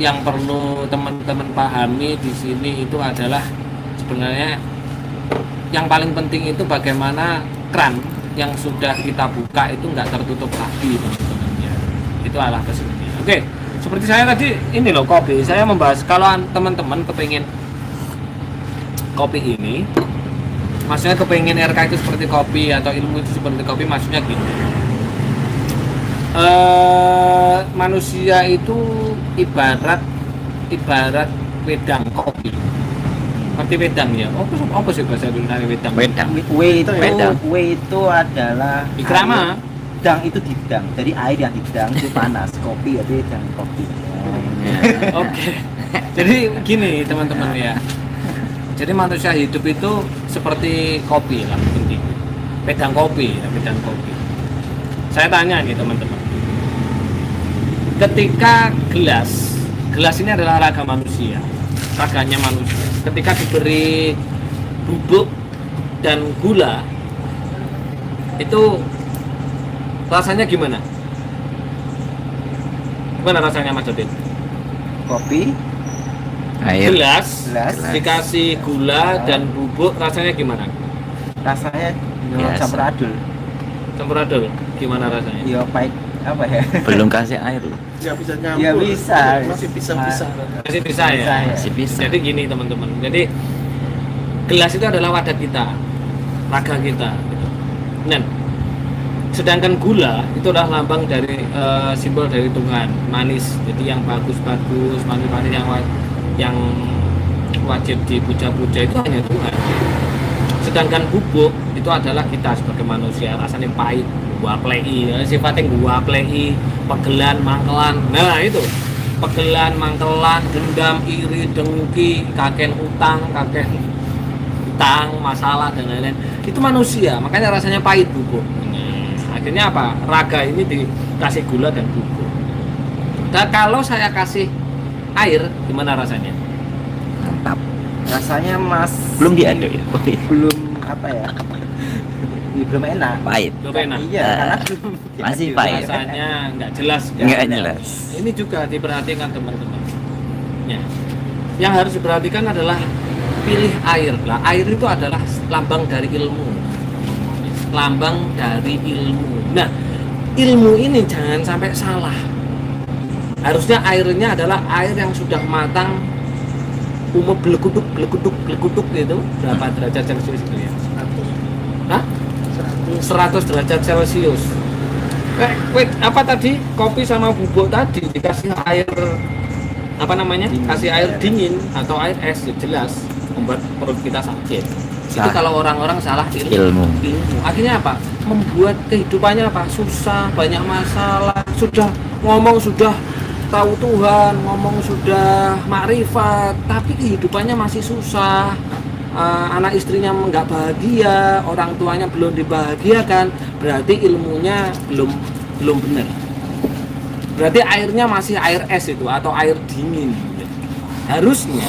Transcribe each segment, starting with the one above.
yang perlu teman-teman pahami di sini itu adalah sebenarnya yang paling penting itu bagaimana keran yang sudah kita buka itu nggak tertutup lagi, teman-teman ya. Itu adalah kesulitan. Oke, seperti saya tadi ini loh kopi. Saya membahas kalau teman-teman kepingin kopi ini, maksudnya kepingin RK itu seperti kopi atau ilmu itu seperti kopi, maksudnya gini. Manusia itu ibarat wedang kopi. Seperti wedang ya. Apa sih bahasa Indonesia wedang? W itu adalah Ikrama. Dang itu didang. Jadi air yang didang itu panas. Kopi itu dang kopi. Oke. Jadi gini teman-teman ya. Jadi manusia hidup itu seperti kopi lah penting. Wedang kopi, ya, wedang kopi. Saya tanya nih teman-teman. Ketika gelas ini adalah raga manusia, raganya manusia. Ketika diberi bubuk dan gula, itu rasanya gimana? Gimana rasanya Mas Dodin? Kopi, Air. Gelas dikasih gula dan bubuk, rasanya gimana? rasanya Biasa. campur adul. Campur adul, gimana rasanya? Ya pahit apa ya? Belum kasih air loh. Nggak bisa nyampur. Ya bisa. Masih bisa. Masih bisa ya? Bisa, ya. Masih bisa. Jadi gini teman-teman, jadi gelas itu adalah wadah kita, raga kita gitu. Dan sedangkan gula itu adalah lambang dari simbol dari Tuhan, manis. Jadi yang bagus-bagus, manis-manis yang wajib dipuja-puja itu hanya Tuhan. Sedangkan bubuk itu adalah kita sebagai manusia, rasanya pahit, gua plei, sifatnya gua plei, pegelan, mangkelan. Nah itu pegelan, mangkelan, dendam, iri, dengki, kakek utang, masalah dan lain-lain. Itu manusia, makanya rasanya pahit bubuk. Nah, akhirnya apa? Raga ini dikasih gula dan bubuk. Dan kalau saya kasih air, gimana rasanya? Mantap. Rasanya Belum diaduk ya. belum apa ya? Belum enak. Pahit. Belum enak. Iya, karena Masih diaduk. pahit. Rasanya nggak jelas. Nggak jelas. Ini juga diperhatikan teman-teman. Ya. Yang harus diperhatikan adalah pilih air. Lah, air itu adalah lambang dari ilmu. Lambang dari ilmu. Nah, ilmu ini jangan sampai salah. Harusnya airnya adalah air yang sudah matang, umur belekuduk gitu. Berapa derajat Celcius itu ya? 100. Hah? 100 derajat Celcius. Wait, apa tadi? Kopi sama bubuk tadi dikasih air apa namanya? Dingin. Kasih air dingin atau air es, ya jelas membuat perut kita sakit. Itu Salah. kalau orang-orang salah Ilmu. Akhirnya apa? Membuat kehidupannya apa? Susah, banyak masalah. Sudah ngomong sudah tahu Tuhan, ngomong sudah makrifat, tapi kehidupannya masih susah. Anak istrinya nggak bahagia, orang tuanya belum dibahagiakan, berarti ilmunya belum benar. Berarti airnya masih air es itu atau air dingin. Harusnya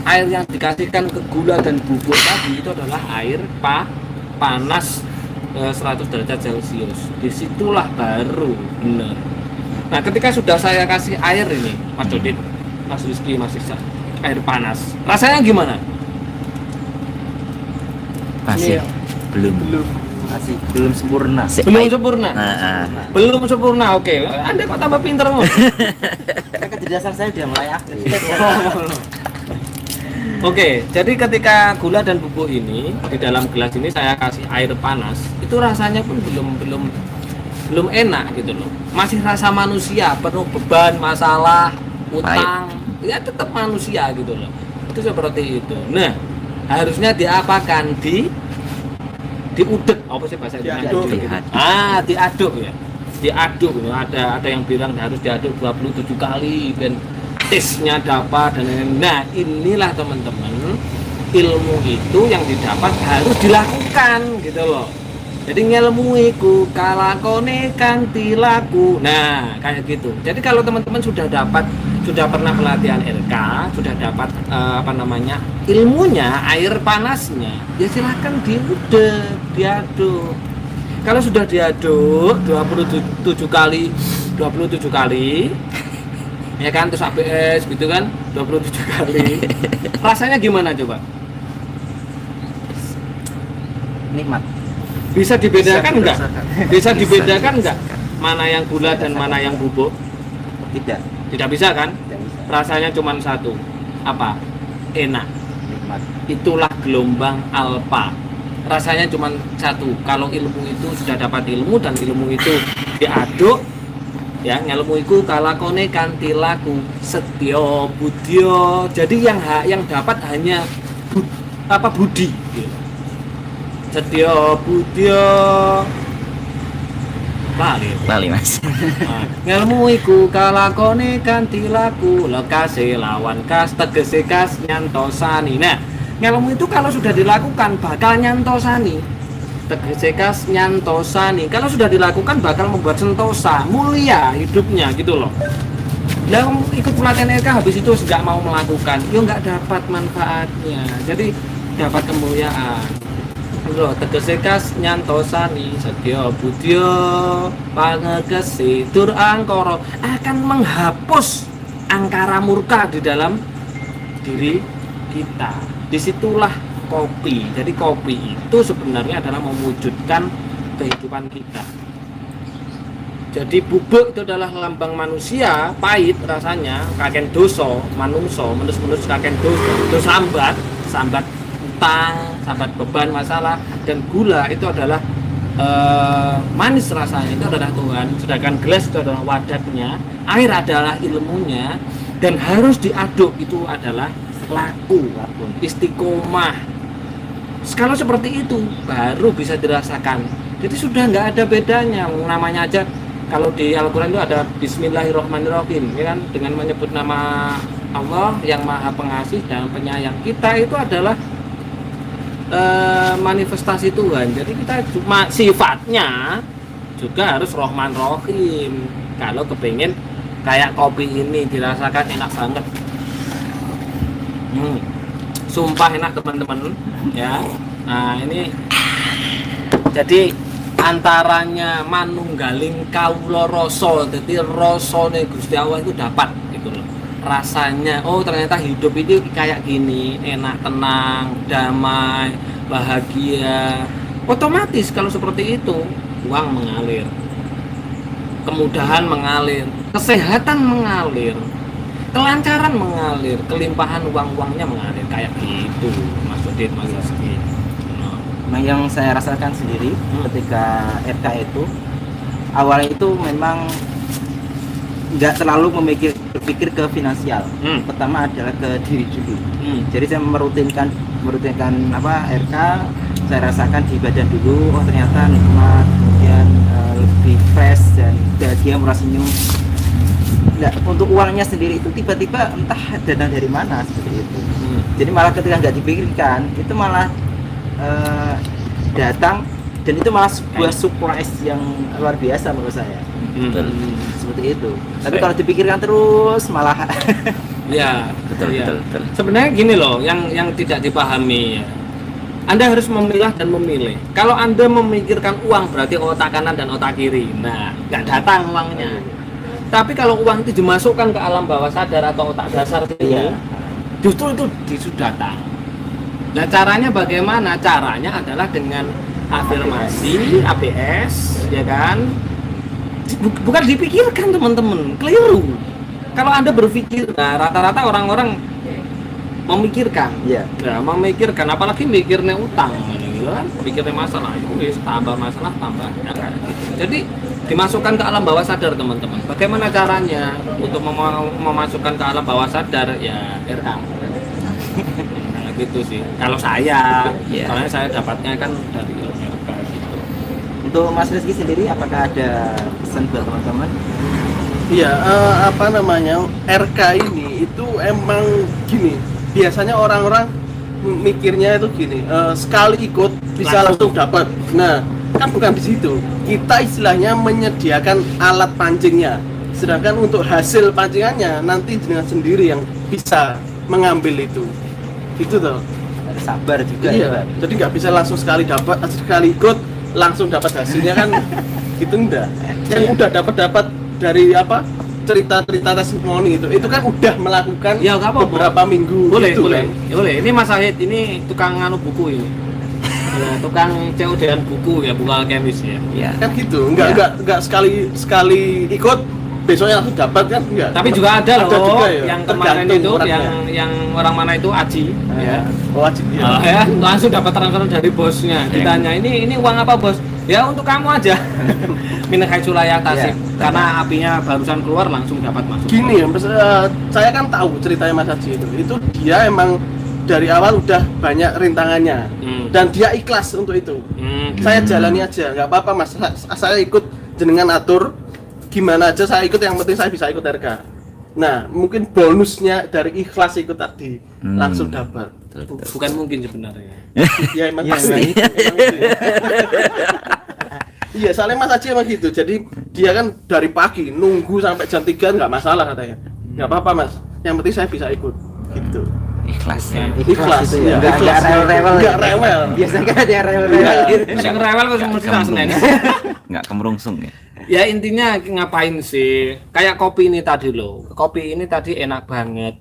air yang dikasihkan ke gula dan bubuk tadi itu adalah air panas 100 derajat Celcius. Disitulah baru benar. Nah, ketika sudah saya kasih air ini, Mas Dodit, Mas Rizky, Mas Iksan, air panas, rasanya gimana? Masih. Iya. Belum. Masih belum sempurna. Belum sempurna. Belum sempurna, oke. Anda kok tambah pinter, Mas? Karena di dasar saya udah mulai aktif. Oke, jadi ketika gula dan bubuk ini di dalam gelas ini saya kasih air panas, itu rasanya pun belum enak gitu loh. Masih rasa manusia, penuh beban, masalah, utang, ya tetap manusia gitu loh. Itu seperti itu. Nah, harusnya diapakan? Diudek, apa sih bahasa Indonesia? Diaduk ya. Diaduk. Ada yang bilang harus diaduk 27 kali dan taste-nya dapat dan lain-lain. Nah, inilah teman-teman, ilmu itu yang didapat harus dilakukan gitu loh. Jadi ngelmuiku kalakone kang tilaku. Nah, kayak gitu. Jadi kalau teman-teman sudah pernah pelatihan RK, sudah dapat ilmunya, air panasnya, ya silahkan diaduk. Kalau sudah diaduk 27 kali ya kan, terus ABS gitu kan 27 kali. Rasanya gimana coba? Nikmat. Bisa dibedakan enggak? dirasakan. Bisa dibedakan Bisa enggak? Mana yang gula dan mana yang bubuk? Tidak. Tidak bisa kan? Tidak bisa. Rasanya cuma satu. Apa? Enak. Nikmat. Itulah gelombang alfa. Rasanya cuma satu. Kalau ilmu itu sudah dapat ilmu dan ilmu itu diaduk, ya ngelmu iku kalakone kanthi laku setya budya. Jadi yang dapat hanya budi gitu. Setya budya Lali Mas. Nah, ngelmu iku kalakone kanthi laku lekase lawan kas tegese kas nyantosani. Nah, ngelmu itu kalau sudah dilakukan bakal nyantosani. Tegese kas nyantosani. Kalau sudah dilakukan bakal membuat sentosa, mulia hidupnya gitu loh. Nah, ikut pelatihan RK habis itu nggak mau melakukan, yo nggak dapat manfaatnya. Jadi dapat kemuliaan. Lho, tegese kas nyantosani setya budya pangegesi tur angkara akan menghapus angkara murka di dalam diri kita. Disitulah kopi. Jadi kopi itu sebenarnya adalah mewujudkan kehidupan kita. Jadi bubuk itu adalah lambang manusia, pahit rasanya, kaken dosa, manungso, menus-menus kaken dosa, sambat utang, sambat beban masalah, dan gula itu adalah manis rasanya, itu adalah Tuhan. Sedangkan gelas itu adalah wadatnya, air adalah ilmunya, dan harus diaduk itu adalah laku, istiqomah. Kalau seperti itu baru bisa dirasakan. Jadi sudah nggak ada bedanya, namanya aja. Kalau di Al-Quran itu ada Bismillahirrahmanirrahim, ya kan? Dengan menyebut nama Allah yang Maha Pengasih dan Penyayang. Kita itu adalah manifestasi Tuhan. Jadi kita cuma sifatnya juga harus Rahman Rahim. Kalau kepengen kayak kopi ini dirasakan enak banget. Sumpah enak teman-teman, ya. Nah ini jadi antaranya manunggaling kawula rasa, jadi rasane Gusti Allah itu dapat gitu loh. Rasanya, oh ternyata hidup itu kayak gini, enak, tenang, damai, bahagia. Otomatis kalau seperti itu, uang mengalir, kemudahan mengalir, kesehatan mengalir, kelancaran mengalir, kelimpahan uang-uangnya mengalir, kayak gitu. Mas Udin, Mas Rizky. Yang saya rasakan sendiri ketika RK itu awalnya itu memang nggak terlalu berpikir ke finansial. Pertama adalah ke diri dulu. Jadi saya merutinkan apa RK, saya rasakan di badan dulu, oh ternyata nikmat, kemudian lebih fresh dan bahagia, murah senyum. Nah, untuk uangnya sendiri itu tiba-tiba entah datang dari mana seperti itu. Jadi malah ketika nggak dipikirkan itu malah datang, dan itu malah sebuah surprise yang luar biasa menurut saya. Seperti itu. Tapi kalau dipikirkan terus malah ya Betul. sebenarnya gini loh, yang tidak dipahami ya. Anda harus memilah dan memilih. Kalau Anda memikirkan uang berarti otak kanan dan otak kiri. Nah, nggak datang uangnya. Tapi kalau uang itu dimasukkan ke alam bawah sadar atau otak dasar sini, justru itu datang. Nah caranya bagaimana? Caranya adalah dengan afirmasi, ABS, ya kan? Bukan dipikirkan teman-teman, keliru. Kalau Anda berpikir, nah rata-rata orang-orang memikirkan, ya, memikirkan, apalagi mikirnya utang, gitu kan? Mikirnya masalah, itu tambah masalah, tambah, ya kan? Jadi dimasukkan ke alam bawah sadar teman-teman. Bagaimana caranya untuk memasukkan ke alam bawah sadar? Ya RK. Gitu sih. Kalau saya, soalnya saya dapatnya kan dari RK gitu. Untuk Mas Rizky sendiri, apakah ada pesan buat teman-teman? Iya, RK ini itu emang gini. Biasanya orang-orang mikirnya itu gini, sekali ikut bisa langsung dapat. Nah, kan bukan di situ. Kita istilahnya menyediakan alat pancingnya. Sedangkan untuk hasil pancingannya nanti dengan sendiri yang bisa mengambil itu. Gitu toh. Harus sabar juga. Iya. Ya, Jadi nggak bisa langsung sekali dapat, sekali ikut langsung dapat hasilnya kan. Gitu enggak. Yang udah dapat dari apa? cerita-cerita testimoni itu kan udah melakukan Ya, nggak apa-apa. beberapa minggu Boleh, gitu boleh. kan. Ya, boleh. Ini Mas Ahid, ini tukang nganu buku ini. Ya, tukang COD-an buku ya, bukan kemis ya. Ya. Kan gitu, enggak sekali ikut besoknya langsung dapat kan enggak. Tapi juga ada loh juga ya, yang kemarin tergantung itu orangnya. yang orang mana itu Aji ya. Wajib ya. Ya, langsung dapat transfer dari bosnya. Ditanya, ini uang apa bos? Ya untuk kamu aja. Min haitsu la yahtasib. Karena apinya barusan keluar langsung dapat masuk. Gini ya, saya kan tahu ceritanya Mas Haji itu dia emang dari awal udah banyak rintangannya dan dia ikhlas untuk itu. Saya jalani aja, nggak apa-apa Mas. Saya ikut jenengan atur gimana aja, saya ikut, yang penting saya bisa ikut RK. Nah, mungkin bonusnya dari ikhlas ikut tadi langsung dapat. Bukan mungkin sebenarnya. Ya emang Ya, gitu. emang Emang gitu ya. Iya, soalnya Mas Haji emang gitu. Jadi dia kan dari pagi nunggu sampai jam 3 nggak masalah katanya. Nggak apa-apa Mas. Yang penting saya bisa ikut. Gitu. Ikhlas ya. Ikhlas itu ya. ya. Enggak rewel-rewel. Enggak rewel. Biasanya kan ada yang rewel-rewel Iya. gitu. Yang rewel kok mesti langsung ini. Nggak kemerungsung ya. Ya intinya ngapain sih? Kayak kopi ini tadi loh. Kopi ini tadi enak banget.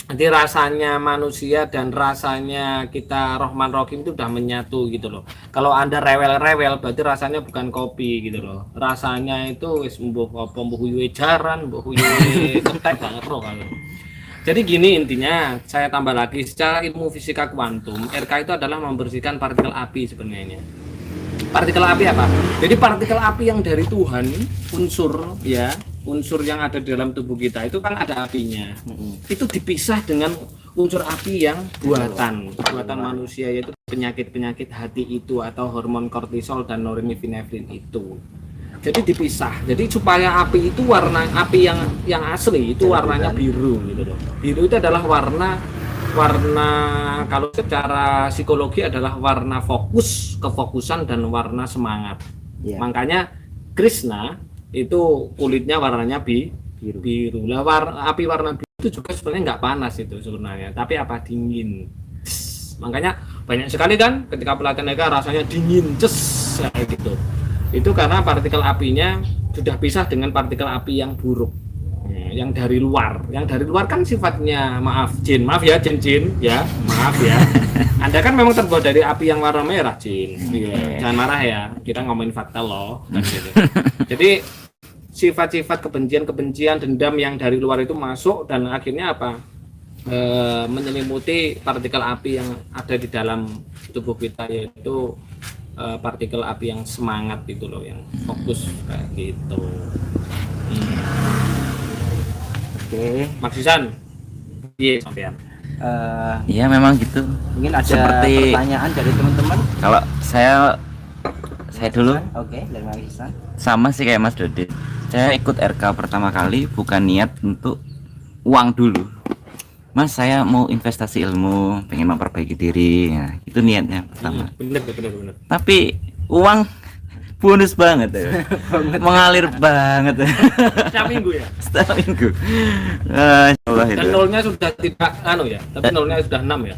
Nanti rasanya manusia dan rasanya kita Rohman Rohim itu udah menyatu gitu loh. Kalau Anda rewel-rewel berarti rasanya bukan kopi gitu loh. Rasanya itu wis mbuh apa mbuh uyuhe jaran, mbuh uyuhe kentek banget loh kalau. Jadi gini intinya, saya tambah lagi secara ilmu fisika kuantum, RK itu adalah membersihkan partikel api sebenarnya. Partikel api apa? Jadi partikel api yang dari Tuhan, unsur ya, unsur yang ada di dalam tubuh kita itu kan ada apinya. Itu dipisah dengan unsur api yang buatan manusia, yaitu penyakit-penyakit hati itu atau hormon kortisol dan norepinefrin itu. Jadi dipisah. Jadi supaya api itu warna api yang asli itu warnanya biru gitu loh. Biru itu adalah warna kalau secara psikologi adalah warna fokus, kefokusan dan warna semangat. Iya. Makanya Krishna itu kulitnya warnanya biru. Lah api warna biru itu juga sebenarnya nggak panas itu sebenarnya, tapi apa dingin. Makanya banyak sekali kan ketika pelatihan mereka rasanya dingin, kayak gitu. Itu karena partikel apinya sudah pisah dengan partikel api yang buruk. Yang dari luar kan sifatnya maaf ya jin ya, maaf ya. Anda kan memang terbuat dari api yang warna merah, Jin. Iya. Jangan marah ya, kita ngomongin fakta loh. Gitu. Jadi sifat-sifat kebencian, dendam yang dari luar itu masuk dan akhirnya apa? Menyelimuti partikel api yang ada di dalam tubuh kita, yaitu partikel api yang semangat itu loh, yang fokus kayak gitu. Oke. Maksisan, iya sampean. Iya memang gitu. Mungkin ada Seperti- pertanyaan dari teman-teman. Kalau saya dulu Oke, dari Mas Ihsan. sama sih kayak Mas Dodi. Saya ikut RK pertama kali bukan niat untuk uang dulu. Mas, saya mau investasi ilmu, pengen memperbaiki diri. Nah, itu niatnya pertama. Bener. Tapi uang bonus banget ya. Mengalir banget. Setiap minggu ya. Setiap minggu. Insyaallah itu. Dan nolnya sudah tidak ya, tapi nolnya sudah 6 ya.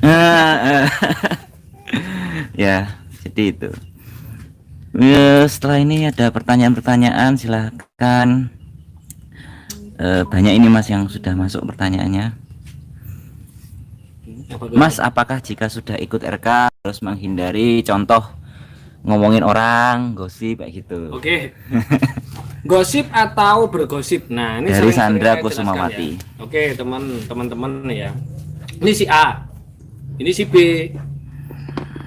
Ya, jadi itu. Setelah ini ada pertanyaan-pertanyaan, silakan. Banyak ini Mas yang sudah masuk pertanyaannya. Mas, apakah jika sudah ikut RK harus menghindari contoh ngomongin orang, gosip kayak gitu? Oke. Gosip atau bergosip. Nah, ini Dari sering-sering Sandra saya jelaskan Kusumawati. ya. Oke, teman-teman ya. Ini si A. Ini si B.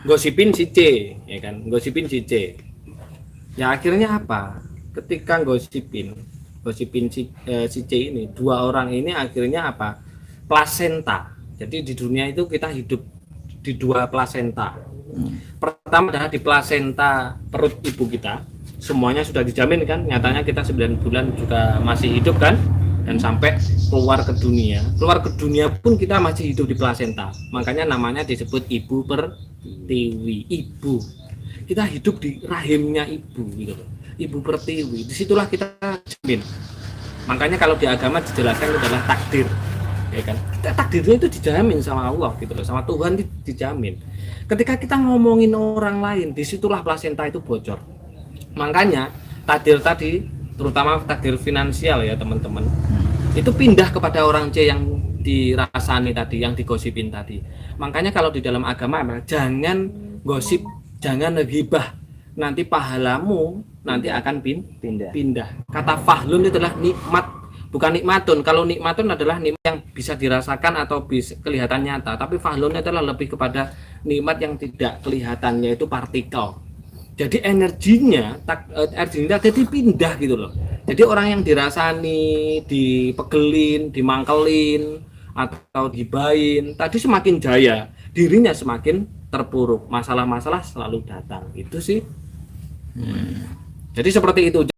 Gosipin si C, ya kan? Gosipin si C. Ya akhirnya apa? Ketika gosipin si C ini, dua orang ini akhirnya apa? Plasenta. Jadi di dunia itu kita hidup di dua plasenta. Pertama adalah di plasenta perut ibu kita. Semuanya sudah dijamin kan? Nyatanya kita 9 bulan juga masih hidup kan? Dan sampai keluar ke dunia. Keluar ke dunia pun kita masih hidup di plasenta. Makanya namanya disebut ibu pertiwi. Ibu. Kita hidup di rahimnya ibu gitu loh. Ibu pertiwi. Disitulah kita jamin. Makanya kalau di agama dijelaskan itu adalah takdir. Ya kan? Takdirnya itu dijamin sama Allah gitu loh, sama Tuhan dijamin. Ketika kita ngomongin orang lain, disitulah plasenta itu bocor. Makanya takdir tadi terutama takdir finansial ya teman-teman, itu pindah kepada orang C yang dirasani tadi, yang digosipin tadi. Makanya kalau di dalam agama jangan gosip, jangan ghibah, nanti pahalamu nanti akan pindah. Kata fahlun itu adalah nikmat, bukan nikmatun. Kalau nikmatun adalah nikmat yang bisa dirasakan atau bisa kelihatan nyata, tapi fahlun adalah lebih kepada nikmat yang tidak kelihatan, yaitu partikel. Jadi energinya jadi pindah gitu loh. Jadi orang yang dirasani, dipegelin, dimangkelin atau dibain tadi semakin jaya, dirinya semakin terpuruk, masalah-masalah selalu datang. Itu sih. Jadi seperti itu.